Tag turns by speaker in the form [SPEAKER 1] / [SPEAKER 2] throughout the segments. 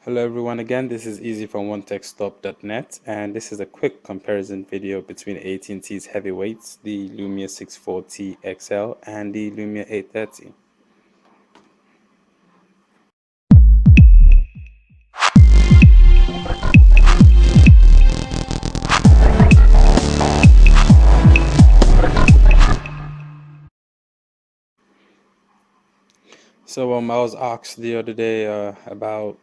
[SPEAKER 1] Hello everyone again, this is Easy from OneTechStop.net, and this is a quick comparison video between AT&T's heavyweights, the Lumia 640 XL and the Lumia 830. So I was asked the other day about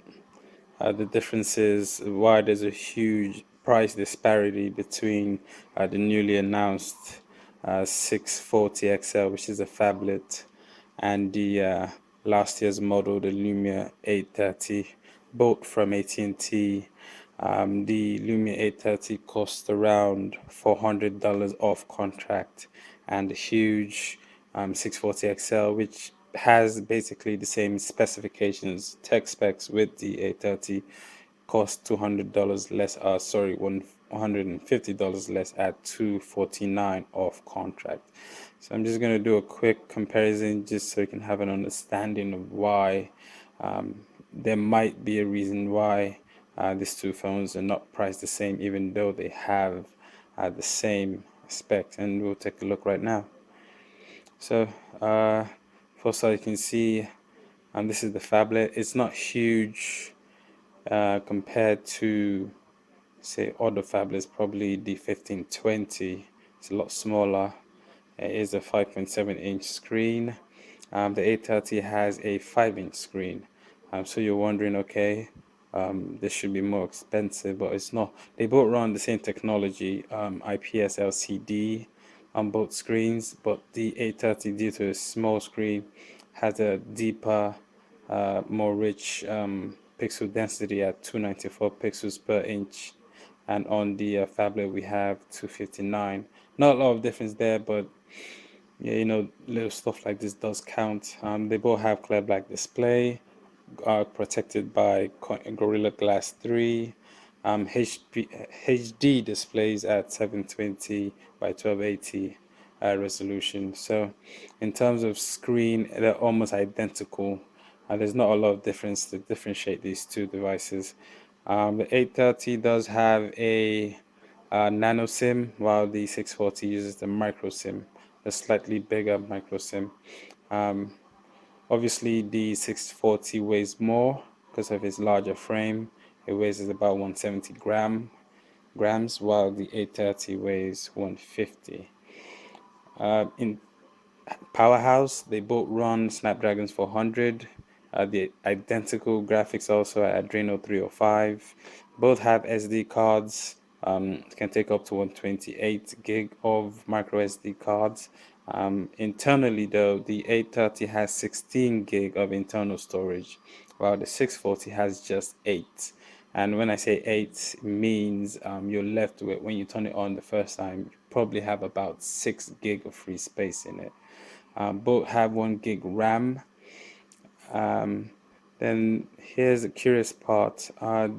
[SPEAKER 1] the differences, why there's a huge price disparity between the newly announced 640 XL, which is a phablet, and the last year's model, the Lumia 830, both from AT&T. The Lumia 830 cost around $400 off contract, and the huge 640 XL, which has basically the same specifications, tech specs with the 830, cost $200 less, $150 less at $249 off contract. So I'm just going to do a quick comparison just so you can have an understanding of why there might be a reason why these two phones are not priced the same, even though they have the same specs. And we'll take a look right now. So first all, you can see this is the phablet. It's not huge compared to, say, other phablets. Probably the 1520. It's a lot smaller. It is a 5.7-inch screen. The 830 has a 5-inch screen. So you're wondering, okay, this should be more expensive, but it's not. They both run the same technology, IPS LCD on both screens, but the 830, due to a small screen, has a deeper, more rich pixel density at 294 pixels per inch, and on the phablet we have 259. Not a lot of difference there, but yeah, little stuff like this does count. They both have clear black display, protected by Gorilla Glass 3, HD displays at 720 by 1280 resolution. So in terms of screen, they're almost identical. There's not a lot of difference to differentiate these two devices. The 830 does have a nano SIM, while the 640 uses the micro SIM, a slightly bigger micro SIM. Obviously, the 640 weighs more because of its larger frame. It weighs about 170 grams, while the 830 weighs 150. In powerhouse, they both run Snapdragon 400. The identical graphics also at Adreno 305. Both have SD cards. Can take up to 128 gig of micro SD cards. Internally though, the 830 has 16 gig of internal storage, while the 640 has just 8. And when I say 8, it means you're left with, when you turn it on the first time, you probably have about 6 gig of free space in it. Both have 1 gig RAM. Then here's a curious part.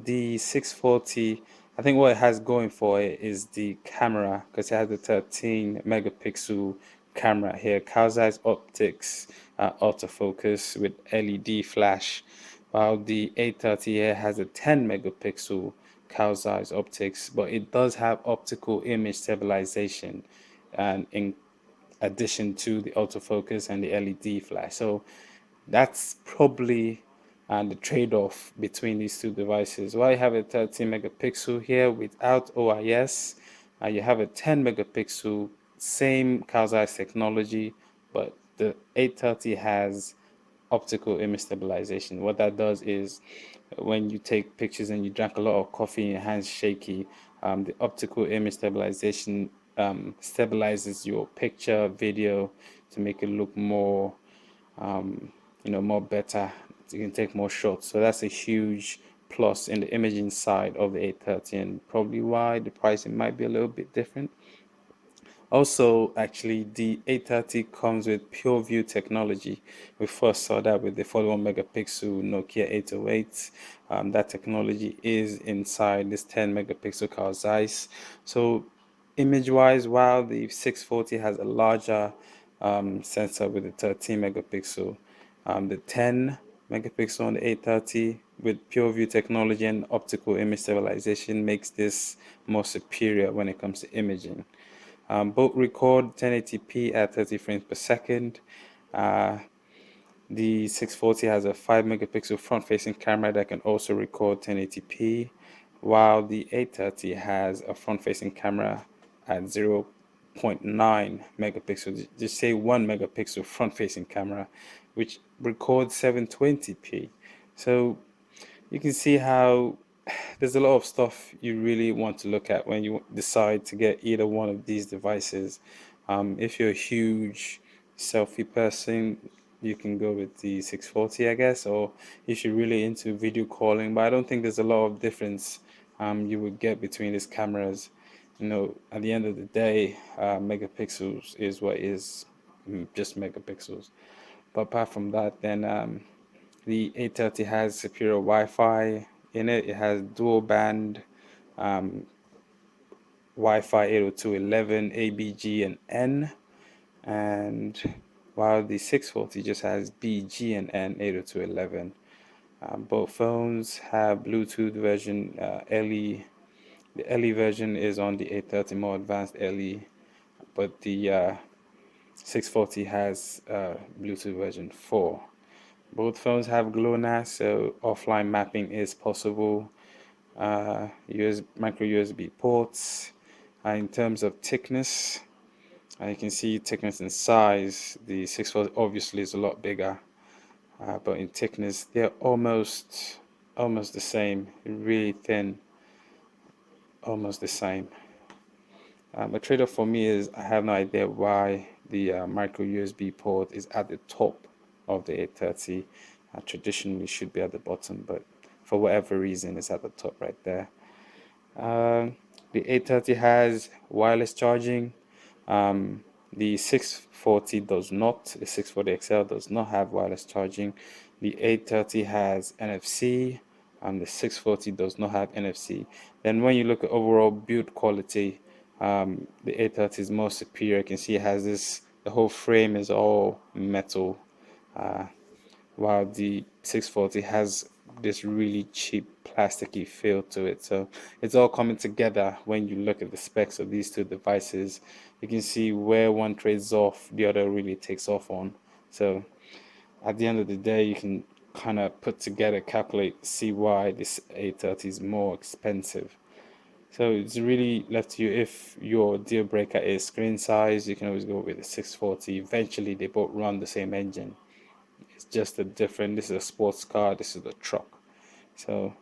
[SPEAKER 1] The 640, I think what it has going for it is the camera, because it has a 13 megapixel camera here, Carl Zeiss optics, autofocus with LED flash, while the 830 here has a 10 megapixel Carl Zeiss optics, but it does have optical image stabilization, and in addition to the autofocus and the LED flash. So that's probably the trade-off between these two devices. While you have a 13 megapixel here without OIS, you have a 10 megapixel, same Carl Zeiss technology, but the 830 has optical image stabilization. What that does is, when you take pictures and you drank a lot of coffee and your hands shaky, the optical image stabilization stabilizes your picture, video to make it look more, more better. You can take more shots. So that's a huge plus in the imaging side of the 830, and probably why the pricing might be a little bit different. Also, actually, the 830 comes with pure view technology. We first saw that with the 41 megapixel Nokia 808. That technology is inside this 10 megapixel Carl Zeiss. So image-wise, while the 640 has a larger sensor with a 13 megapixel, the 10 megapixel on the 830 with pure view technology and optical image stabilization makes this more superior when it comes to imaging. Both record 1080p at 30 frames per second. Uh, the 640 has a 5 megapixel front-facing camera that can also record 1080p, while the 830 has a front-facing camera at 0.9 megapixel, just say 1 megapixel front-facing camera, which records 720p. So you can see how there's a lot of stuff you really want to look at when you decide to get either one of these devices. If you're a huge selfie person, you can go with the 640, I guess, or if you're really into video calling. But I don't think there's a lot of difference you would get between these cameras. At the end of the day, megapixels is what is, just megapixels. But apart from that, then the 830 has superior Wi-Fi in it. It has dual band um, Wi-Fi 802.11, ABG, and N. And while the 640 just has BG and N 802.11. Both phones have Bluetooth version LE. The LE version is on the 830, more advanced LE, but the 640 has Bluetooth version 4. Both phones have GLONASS, so offline mapping is possible. Micro USB ports. In terms of thickness, you can see thickness and size. The 640 obviously is a lot bigger, but in thickness they're almost the same. Really thin, almost the same. A trade-off for me is I have no idea why the micro USB port is at the top of the 830. Traditionally should be at the bottom, but for whatever reason it's at the top right there. The 830 has wireless charging. The 640 does not. The 640 XL does not have wireless charging. The 830 has NFC. The 640 does not have NFC. Then when you look at overall build quality, the 830 is more superior. You can see it has this, the whole frame is all metal, while the 640 has this really cheap plasticky feel to it. So it's all coming together when you look at the specs of these two devices. You can see where one trades off, the other really takes off on. So at the end of the day, you can kind of put together, calculate, see why this 830 is more expensive. So it's really left to you. If your deal breaker is screen size, you can always go with the 640. Eventually, they both run the same engine. It's just a different. This is a sports car. This is a truck. So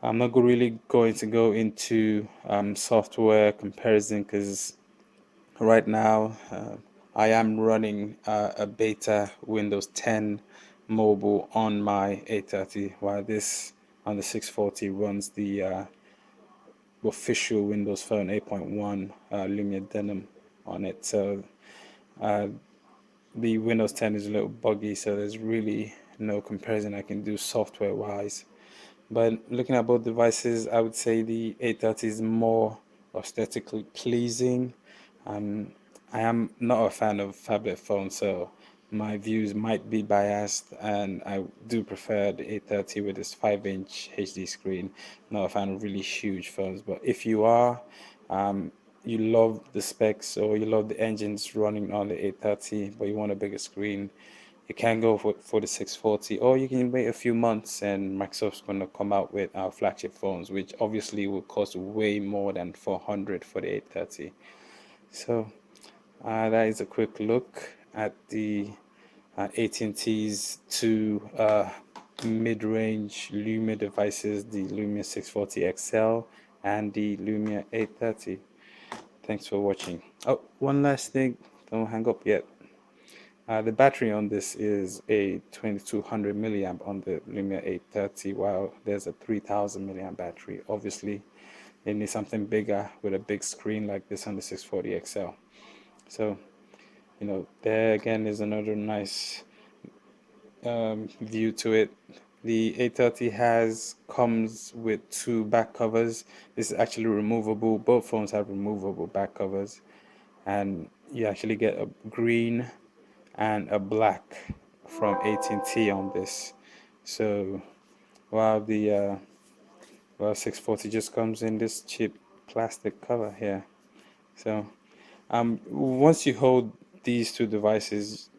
[SPEAKER 1] I'm not really going to go into software comparison because right now I am running a beta Windows 10 mobile on my 830, while this on the 640 runs the official Windows Phone 8.1 Lumia Denim on it. So the Windows 10 is a little buggy, so there's really no comparison I can do software wise. But looking at both devices, I would say the 830 is more aesthetically pleasing. Um, I am not a fan of phablet phones, so my views might be biased, and I do prefer the 830 with its 5-inch HD screen. Not a fan of really huge phones, but if you are, you love the specs or you love the engines running on the 830, but you want a bigger screen, you can go for the 640, or you can wait a few months and Microsoft's going to come out with our flagship phones, which obviously will cost way more than 400 for the 830. So that is a quick look at the AT&T's two mid-range Lumia devices, the Lumia 640 XL and the Lumia 830. Thanks for watching. Oh, one last thing, don't hang up yet. The battery on this is a 2200 milliamp on the Lumia 830, while there's a 3000 milliamp battery. Obviously, they need something bigger with a big screen like this on the 640 XL. So, there again is another nice view to it. The 830 comes with two back covers. This is actually removable. Both phones have removable back covers, and you actually get a green and a black from AT&T on this. So while the 640 just comes in this cheap plastic cover here. So once you hold these two devices,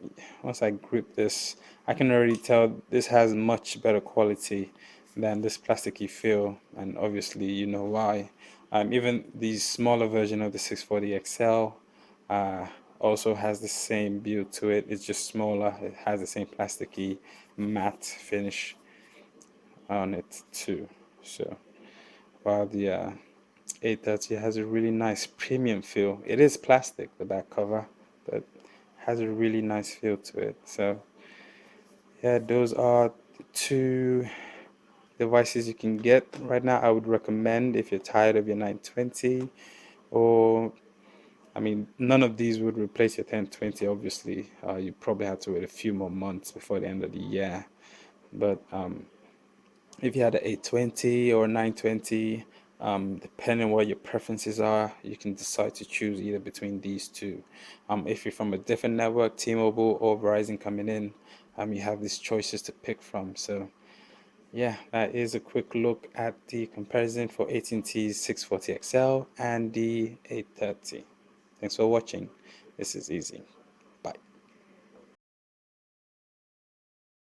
[SPEAKER 1] once I grip this, I can already tell this has much better quality than this plasticky feel, and obviously you know why. Even the smaller version of the 640 XL uh, also has the same build to it. It's just smaller. It has the same plasticky matte finish on it too. So while the 830 has a really nice premium feel. It is plastic, the back cover, but has a really nice feel to it. So yeah, those are the two devices you can get right now. I would recommend if you're tired of your 920, or I mean, none of these would replace your 1020. Obviously, you probably have to wait a few more months before the end of the year. But if you had an 820 or 920, depending on what your preferences are, you can decide to choose either between these two. If you're from a different network, T-Mobile or Verizon coming in, you have these choices to pick from. So yeah, that is a quick look at the comparison for AT&T's 640 XL and the 830. Thanks for watching. This is easy.